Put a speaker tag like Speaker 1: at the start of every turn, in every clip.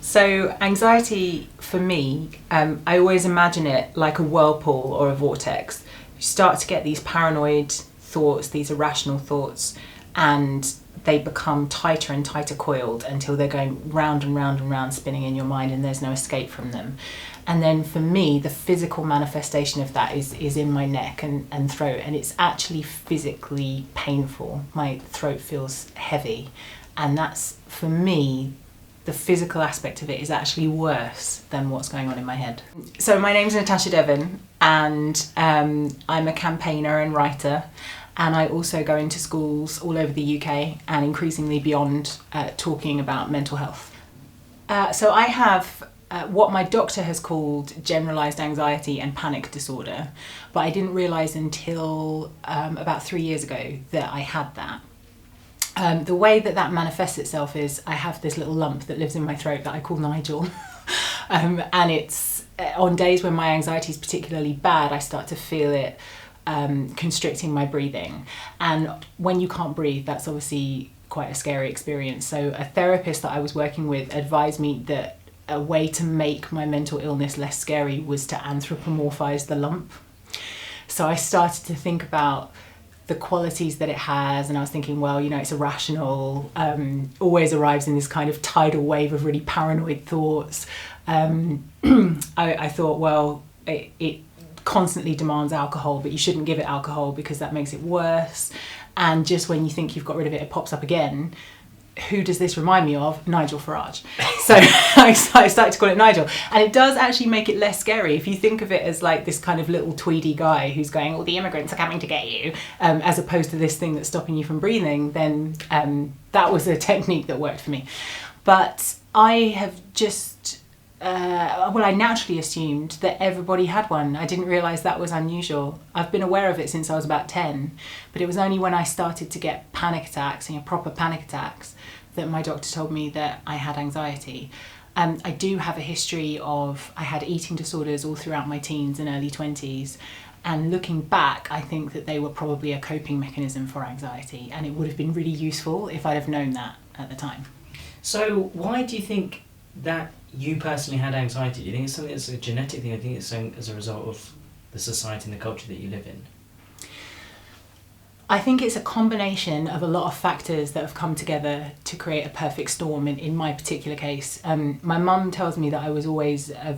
Speaker 1: So anxiety for me, I always imagine it like a whirlpool or a vortex. You start to get these paranoid thoughts, these irrational thoughts, and they become tighter and tighter coiled until they're going round and round and round, spinning in your mind, and there's no escape from them. And then for me, the physical manifestation of that is in my neck and throat, and it's actually physically painful. My throat feels heavy, and that's, for me, the physical aspect of it is actually worse than what's going on in my head. So my name's Natasha Devon, and I'm a campaigner and writer, and I also go into schools all over the UK and increasingly beyond, talking about mental health. So I have what my doctor has called generalised anxiety and panic disorder, but I didn't realise until about 3 years ago that I had that. The way that manifests itself is I have this little lump that lives in my throat that I call Nigel. And it's on days when my anxiety is particularly bad, I start to feel it constricting my breathing. And when you can't breathe, that's obviously quite a scary experience. So a therapist that I was working with advised me that a way to make my mental illness less scary was to anthropomorphize the lump. So I started to think about the qualities that it has, and I was thinking, well, you know, it's irrational, always arrives in this kind of tidal wave of really paranoid thoughts. I thought, well, it constantly demands alcohol, but you shouldn't give it alcohol because that makes it worse. And just when you think you've got rid of it, it pops up again. Who does this remind me of? Nigel Farage. So I started to call it Nigel. And it does actually make it less scary. If you think of it as like this kind of little tweedy guy who's going, oh, the immigrants are coming to get you, as opposed to this thing that's stopping you from breathing, then that was a technique that worked for me. But I have just, I naturally assumed that everybody had one. I didn't realise that was unusual. I've been aware of it since I was about 10, but it was only when I started to get panic attacks, proper panic attacks, that my doctor told me that I had anxiety. I do have a history of, I had eating disorders all throughout my teens and early 20s. And looking back, I think that they were probably a coping mechanism for anxiety. And it would have been really useful if I'd have known that at the time.
Speaker 2: So why do you think that you personally had anxiety? Do you think it's something that's a genetic thing? I think it's something as a result of the society and the culture that you live in.
Speaker 1: I think it's a combination of a lot of factors that have come together to create a perfect storm in my particular case. My mum tells me that I was always I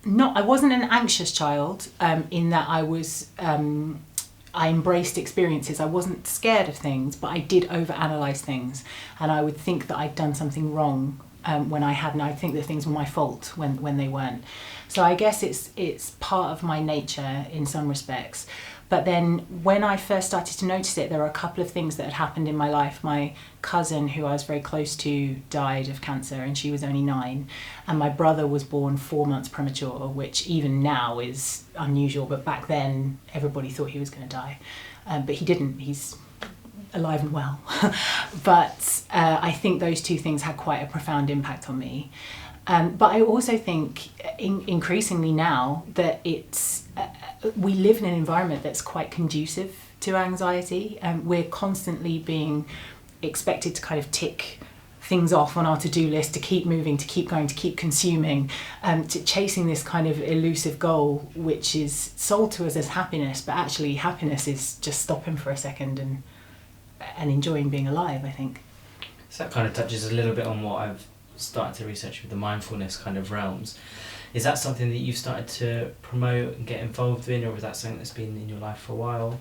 Speaker 1: wasn't an anxious child, in that I embraced experiences. I wasn't scared of things, but I did overanalyze things, and I would think that I'd done something wrong when I hadn't. I'd think that things were my fault when they weren't. So I guess it's part of my nature in some respects. But then when I first started to notice it, there were a couple of things that had happened in my life. My cousin, who I was very close to, died of cancer, and she was only 9. And my brother was born 4 months premature, which even now is unusual. But back then, everybody thought he was going to die. But he didn't. He's alive and well. But I think those two things had quite a profound impact on me. But I also think increasingly now that we live in an environment that's quite conducive to anxiety. We're constantly being expected to kind of tick things off on our to-do list, to keep moving, to keep going, to keep consuming, to chasing this kind of elusive goal, which is sold to us as happiness, but actually happiness is just stopping for a second and enjoying being alive, I think.
Speaker 2: So that kind of touches a little bit on what I've started to research with the mindfulness kind of realms. Is that something that you've started to promote and get involved in, or is that something that's been in your life for a while?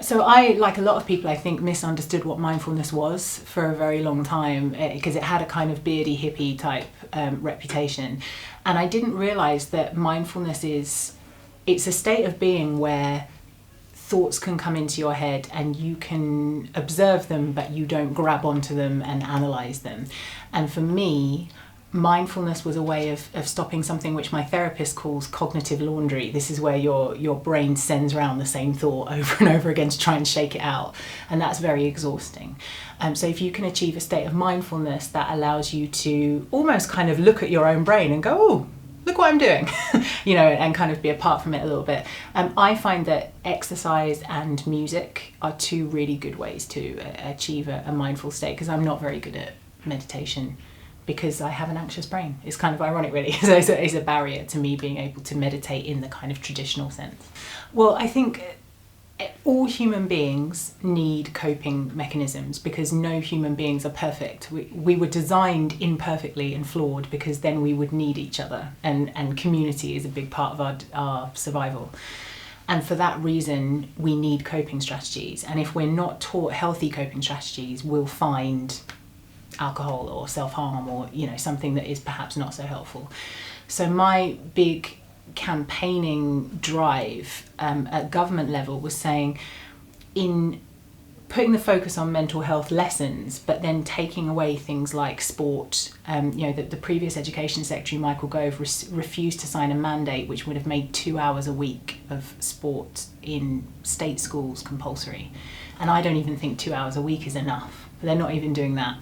Speaker 1: So I, like a lot of people, I think, misunderstood what mindfulness was for a very long time, because it had a kind of beardy hippie type reputation. And I didn't realise that mindfulness it's a state of being where thoughts can come into your head and you can observe them, but you don't grab onto them and analyse them. And for me, mindfulness was a way of stopping something which my therapist calls cognitive laundry. This is where your brain sends around the same thought over and over again to try and shake it out. And that's very exhausting. So if you can achieve a state of mindfulness that allows you to almost kind of look at your own brain and go, oh, look what I'm doing, and kind of be apart from it a little bit. I find that exercise and music are two really good ways to achieve a mindful state, because I'm not very good at meditation. because I have an anxious brain. It's kind of ironic, really. So it's a barrier to me being able to meditate in the kind of traditional sense. Well, I think all human beings need coping mechanisms, because no human beings are perfect. We were designed imperfectly and flawed, because then we would need each other, and community is a big part of our survival. And for that reason, we need coping strategies. And if we're not taught healthy coping strategies, we'll find alcohol or self-harm, or something that is perhaps not so helpful. So my big campaigning drive at government level was saying, in putting the focus on mental health lessons, but then taking away things like sport. The previous Education Secretary, Michael Gove, refused to sign a mandate which would have made 2 hours a week of sport in state schools compulsory. And I don't even think 2 hours a week is enough. They're not even doing that.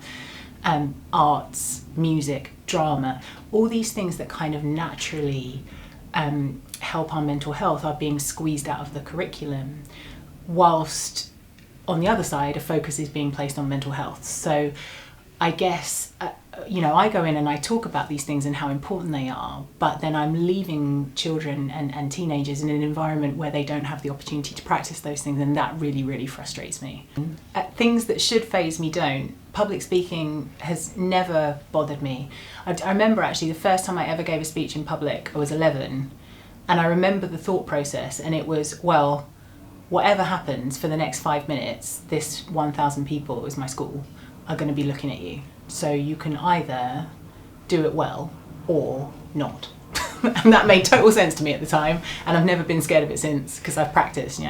Speaker 1: Arts, music, drama, all these things that kind of naturally help our mental health are being squeezed out of the curriculum, whilst on the other side a focus is being placed on mental health. So I guess I go in and I talk about these things and how important they are, but then I'm leaving children and teenagers in an environment where they don't have the opportunity to practice those things, and that really, really frustrates me. Things that should faze me don't. Public speaking has never bothered me. I remember actually the first time I ever gave a speech in public, I was 11, and I remember the thought process, and it was, well, whatever happens for the next 5 minutes, this 1,000 people, it was my school, are going to be looking at you. So you can either do it well or not. And that made total sense to me at the time, and I've never been scared of it since, because I've practiced,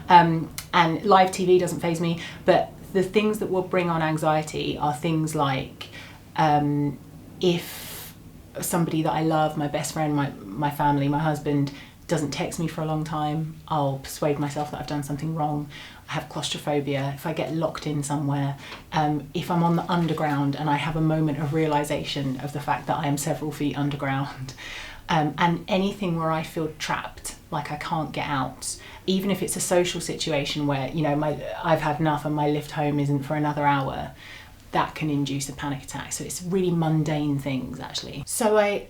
Speaker 1: And live TV doesn't faze me, but the things that will bring on anxiety are things like if somebody that I love, my best friend, my family, my husband, doesn't text me for a long time, I'll persuade myself that I've done something wrong. I have claustrophobia. If I get locked in somewhere, if I'm on the underground and I have a moment of realisation of the fact that I am several feet underground, and anything where I feel trapped, like I can't get out, even if it's a social situation where I've had enough and my lift home isn't for another hour, that can induce a panic attack. So it's really mundane things, actually. So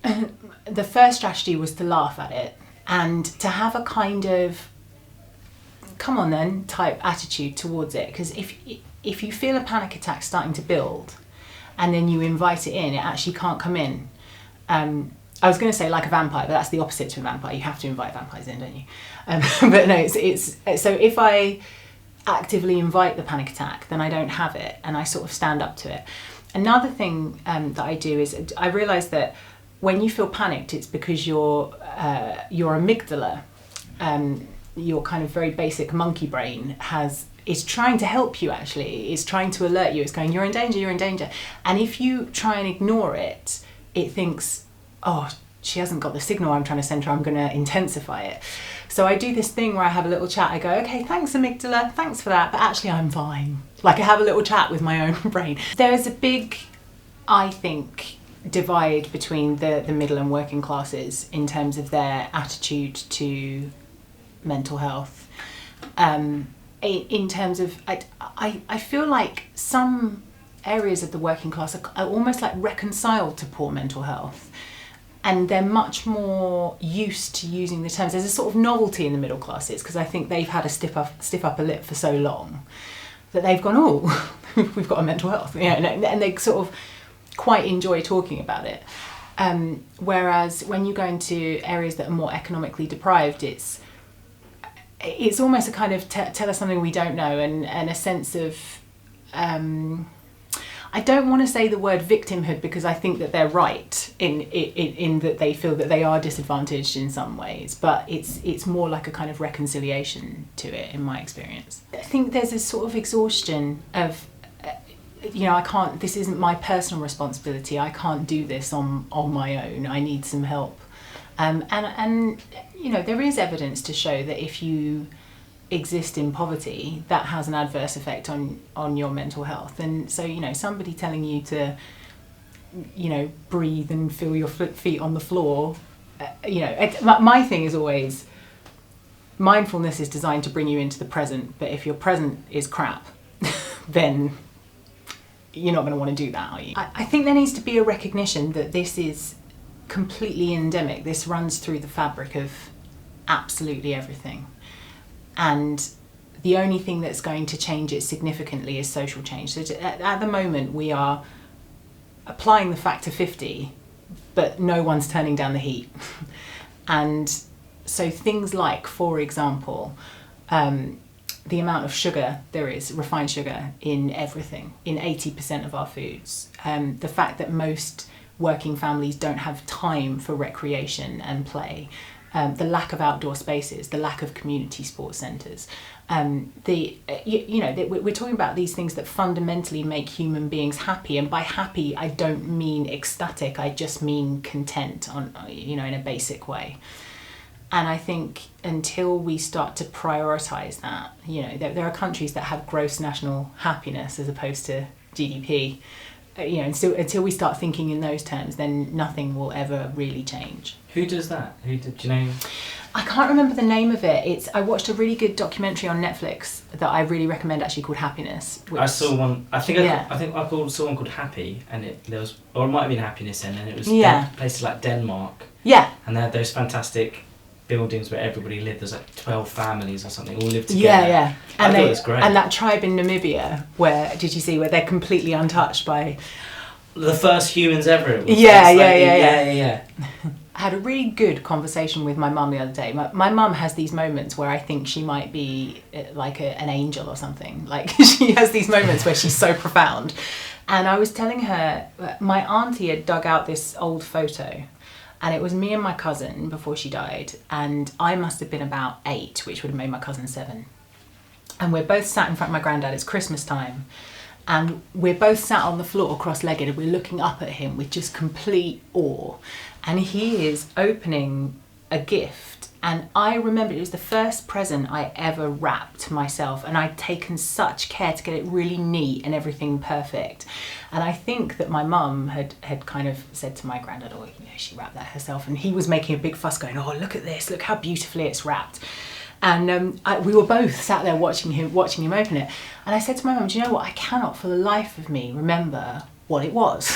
Speaker 1: the first strategy was to laugh at it, and to have a kind of come on then type attitude towards it, because if you feel a panic attack starting to build and then you invite it in, it actually can't come in. I was going to say like a vampire, but that's the opposite to a vampire. You have to invite vampires in, don't you? But no, it's so if I actively invite the panic attack, then I don't have it, and I sort of stand up to it. Another thing that I do is I realise that when you feel panicked, it's because your amygdala, your kind of very basic monkey brain is trying to help you, actually. It's trying to alert you. It's going, you're in danger, you're in danger. And if you try and ignore it, it thinks, oh, she hasn't got the signal I'm trying to send her, I'm going to intensify it. So I do this thing where I have a little chat. I go, okay, thanks amygdala, thanks for that, but actually I'm fine. Like I have a little chat with my own brain. There is a big, I think, divide between the middle and working classes in terms of their attitude to mental health. In terms of, I feel like some areas of the working class are almost like reconciled to poor mental health, and they're much more used to using the terms. There's a sort of novelty in the middle classes, because I think they've had a stiff upper lip for so long that they've gone, oh, we've got a mental health, and they sort of quite enjoy talking about it. Whereas when you go into areas that are more economically deprived, it's almost a kind of tell us something we don't know, and a sense of I don't want to say the word victimhood, because I think that they're right in that they feel that they are disadvantaged in some ways, but it's more like a kind of reconciliation to it, in my experience. I think there's a sort of exhaustion of I can't, this isn't my personal responsibility, I can't do this on my own, I need some help. And there is evidence to show that if you exist in poverty, that has an adverse effect on your mental health. And so, somebody telling you to, breathe and feel your feet on the floor, my thing is always, mindfulness is designed to bring you into the present, but if your present is crap, then you're not going to want to do that, are you? I think there needs to be a recognition that this is completely endemic. This runs through the fabric of absolutely everything. And the only thing that's going to change it significantly is social change. So at the moment, we are applying the factor 50, but no one's turning down the heat. And so things like, for example, the amount of sugar there is, refined sugar, in everything, in 80% of our foods. The fact that most working families don't have time for recreation and play. The lack of outdoor spaces, the lack of community sports centres. We're talking about these things that fundamentally make human beings happy. And by happy, I don't mean ecstatic. I just mean content in a basic way. And I think until we start to prioritise that, there are countries that have gross national happiness as opposed to GDP. Until we start thinking in those terms, then nothing will ever really change.
Speaker 2: Who does that? Do you know?
Speaker 1: I can't remember the name of it. I watched a really good documentary on Netflix that I really recommend, actually, called Happiness.
Speaker 2: I saw one. I think I saw one called Happy, and it might have been Happiness, and it was places like Denmark.
Speaker 1: Yeah.
Speaker 2: And they had those fantastic buildings where everybody lived. There's like 12 families or something all lived together.
Speaker 1: Yeah.
Speaker 2: And I thought it was great.
Speaker 1: And that tribe in Namibia, where they're completely untouched by
Speaker 2: the first humans ever. It was
Speaker 1: yeah. I had a really good conversation with my mum the other day. My mum has these moments where I think she might be like an angel or something. Like, she has these moments where she's so profound. And I was telling her, my auntie had dug out this old photo, and it was me and my cousin before she died, and I must have been about 8, which would have made my cousin 7. And we're both sat in front of my granddad. It's Christmas time. And we're both sat on the floor cross-legged, and we're looking up at him with just complete awe. And he is opening a gift. And I remember it was the first present I ever wrapped myself. And I'd taken such care to get it really neat and everything perfect. And I think that my mum had kind of said to my granddad, she wrapped that herself. And he was making a big fuss going, oh, look at this, look how beautifully it's wrapped. And we were both sat there watching him open it. And I said to my mum, do you know what? I cannot for the life of me remember what it was.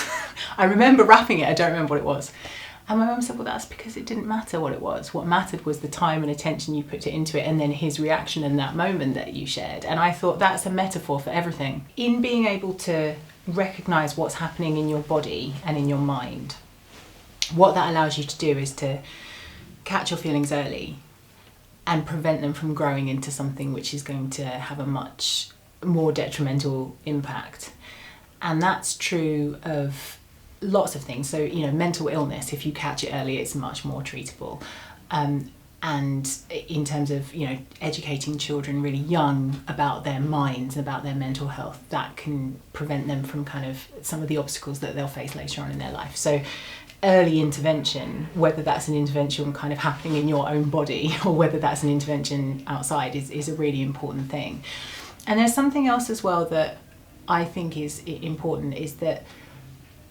Speaker 1: I remember wrapping it, I don't remember what it was. And my mum said, well, that's because it didn't matter what it was. What mattered was the time and attention you put into it, and then his reaction in that moment that you shared. And I thought that's a metaphor for everything. In being able to recognise what's happening in your body and in your mind, what that allows you to do is to catch your feelings early and prevent them from growing into something which is going to have a much more detrimental impact. And that's true of lots of things. So, mental illness, if you catch it early, it's much more treatable. And in terms of, educating children really young about their minds, about their mental health, that can prevent them from kind of some of the obstacles that they'll face later on in their life. So early intervention, whether that's an intervention kind of happening in your own body or whether that's an intervention outside, is a really important thing. And there's something else as well that I think is important, is that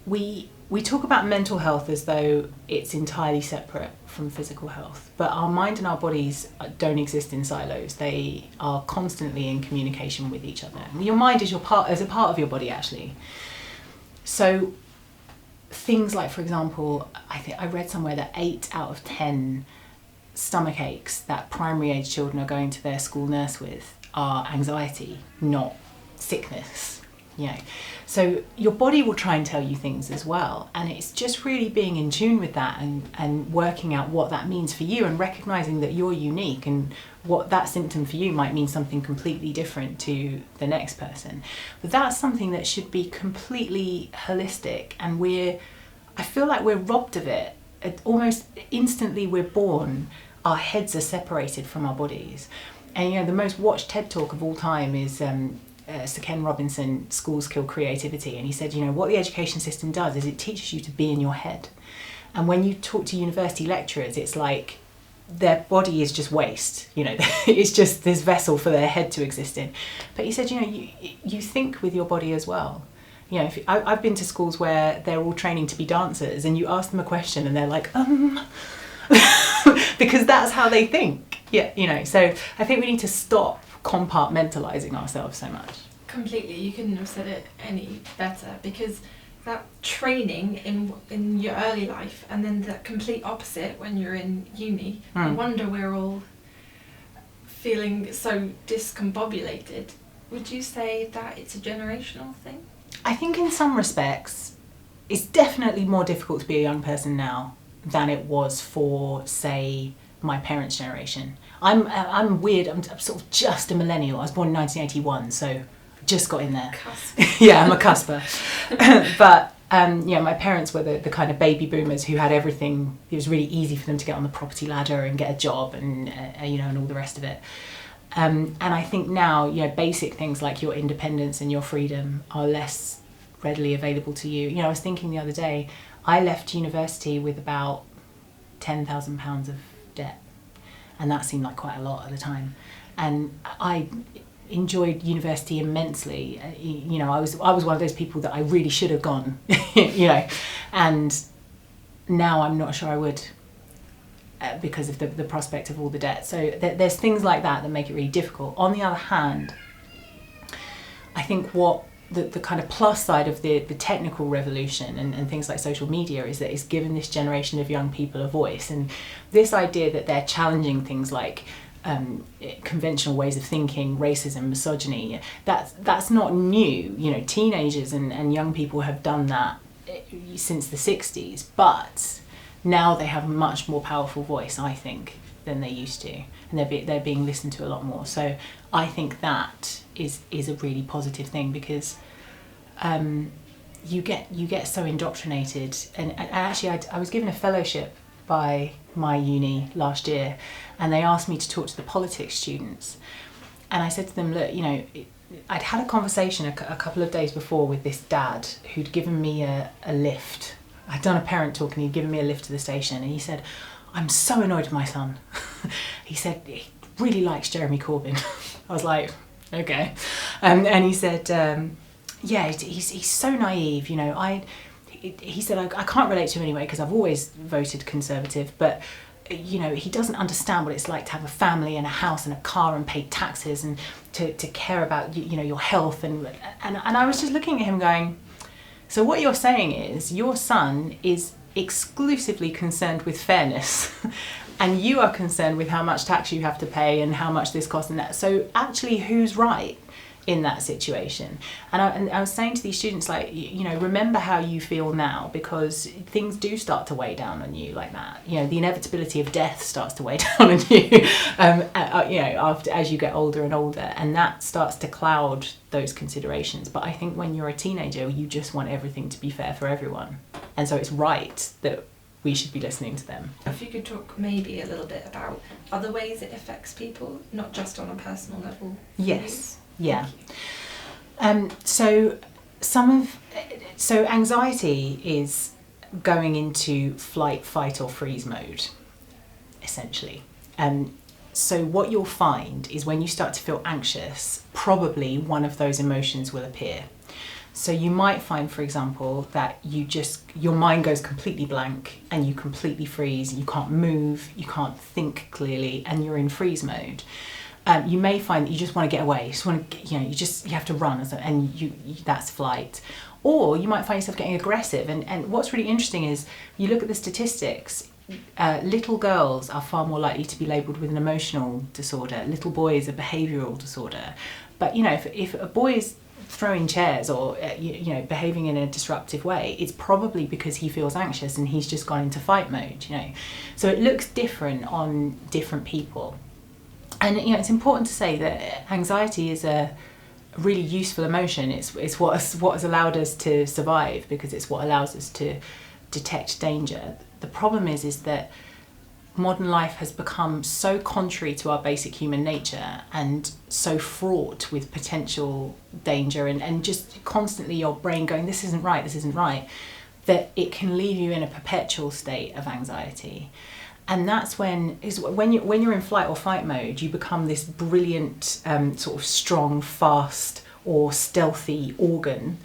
Speaker 1: we talk about mental health as though it's entirely separate from physical health, but our mind and our bodies don't exist in silos. They are constantly in communication with each other. Your mind is a part of your body, actually. So things like, for example, I read somewhere that 8 out of 10 stomach aches that primary age children are going to their school nurse with are anxiety, not sickness. So your body will try and tell you things as well, and it's just really being in tune with that and working out what that means for you, and recognizing that you're unique, and what that symptom for you might mean something completely different to the next person. But that's something that should be completely holistic, and I feel like we're robbed of it. Almost instantly we're born, our heads are separated from our bodies. And the most watched TED Talk of all time is Sir Ken Robinson, Schools Kill Creativity. And he said, what the education system does is it teaches you to be in your head. And when you talk to university lecturers, it's like their body is just waste. It's just this vessel for their head to exist in. But he said, you think with your body as well. I've been to schools where they're all training to be dancers, and you ask them a question and they're like, because that's how they think. So I think we need to stop compartmentalizing ourselves so much.
Speaker 3: Completely, you couldn't have said it any better, because that training in your early life and then the complete opposite when you're in uni, no wonder we're all feeling so discombobulated. Would you say that it's a generational thing?
Speaker 1: I think in some respects it's definitely more difficult to be a young person now than it was for, say, my parents' generation. I'm weird, I'm sort of just a millennial. I was born in 1981, so just got in there.
Speaker 3: Cusp.
Speaker 1: Yeah, I'm a cusper. But my parents were the kind of baby boomers who had everything. It was really easy for them to get on the property ladder and get a job and and all the rest of it. And I think now, basic things like your independence and your freedom are less readily available to you. I was thinking the other day, I left university with about £10,000 of debt, and that seemed like quite a lot at the time. And I enjoyed university immensely. I was one of those people that I really should have gone, and now I'm not sure I would, because of the prospect of all the debt. So there's things like that make it really difficult. On the other hand, I think what the kind of plus side of the technical revolution and things like social media is that it's given this generation of young people a voice, and this idea that they're challenging things like conventional ways of thinking, racism, misogyny, that's not new. Teenagers and young people have done that since the 60s, but now they have a much more powerful voice, I think, than they used to, and they're being listened to a lot more. So I think that is a really positive thing, because you get so indoctrinated. And actually I was given a fellowship by my uni last year, and they asked me to talk to the politics students, and I said to them, look, I'd had a conversation a couple of days before with this dad who'd given me a lift. I'd done a parent talk and he'd given me a lift to the station, and he said, I'm so annoyed with my son. He said he really likes Jeremy Corbyn. I was like, okay. And he said, he's so naive, he said, I can't relate to him anyway because I've always voted Conservative, but he doesn't understand what it's like to have a family and a house and a car and pay taxes and to care about your health, and I was just looking at him going, so what you're saying is your son is exclusively concerned with fairness and you are concerned with how much tax you have to pay and how much this costs and that. So actually, who's right in that situation? And I was saying to these students, like, remember how you feel now, because things do start to weigh down on you like that. The inevitability of death starts to weigh down on you, as you get older and older, and that starts to cloud those considerations. But I think when you're a teenager, you just want everything to be fair for everyone, and so it's right that we should be listening to them.
Speaker 3: If you could talk maybe a little bit about other ways it affects people, not just on a personal level.
Speaker 1: Yes. Yeah. So anxiety is going into flight, fight or freeze mode, essentially. So what you'll find is when you start to feel anxious, probably one of those emotions will appear. So you might find, for example, that your mind goes completely blank and you completely freeze, you can't move, you can't think clearly, and you're in freeze mode. You may find that you just want to get away. You just want to, you have to run, and that's flight. Or you might find yourself getting aggressive. And what's really interesting is you look at the statistics. Little girls are far more likely to be labelled with an emotional disorder. Little boys a behavioural disorder. But if a boy is throwing chairs or behaving in a disruptive way, it's probably because he feels anxious and he's just gone into fight mode. So it looks different on different people. And it's important to say that anxiety is a really useful emotion. It's what has allowed us to survive, because it's what allows us to detect danger. The problem is that modern life has become so contrary to our basic human nature and so fraught with potential danger and just constantly your brain going, this isn't right, that it can leave you in a perpetual state of anxiety. And that's when you're in flight or fight mode, you become this brilliant, sort of strong, fast or stealthy organ.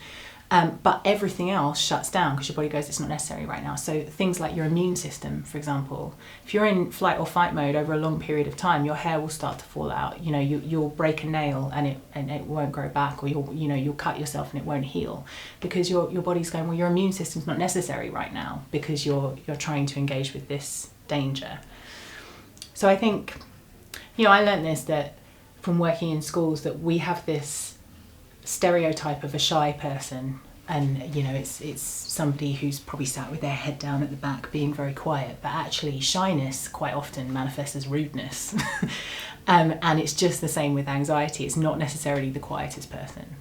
Speaker 1: But everything else shuts down because your body goes, it's not necessary right now. So things like your immune system, for example, if you're in flight or fight mode over a long period of time, your hair will start to fall out. You know, you'll break a nail and it won't grow back, or you'll cut yourself and it won't heal, because your body's going, well, your immune system's not necessary right now because you're trying to engage with this danger. So I think, I learned this, that from working in schools, that we have this stereotype of a shy person, and it's somebody who's probably sat with their head down at the back being very quiet, but actually shyness quite often manifests as rudeness. And it's just the same with anxiety. It's not necessarily the quietest person.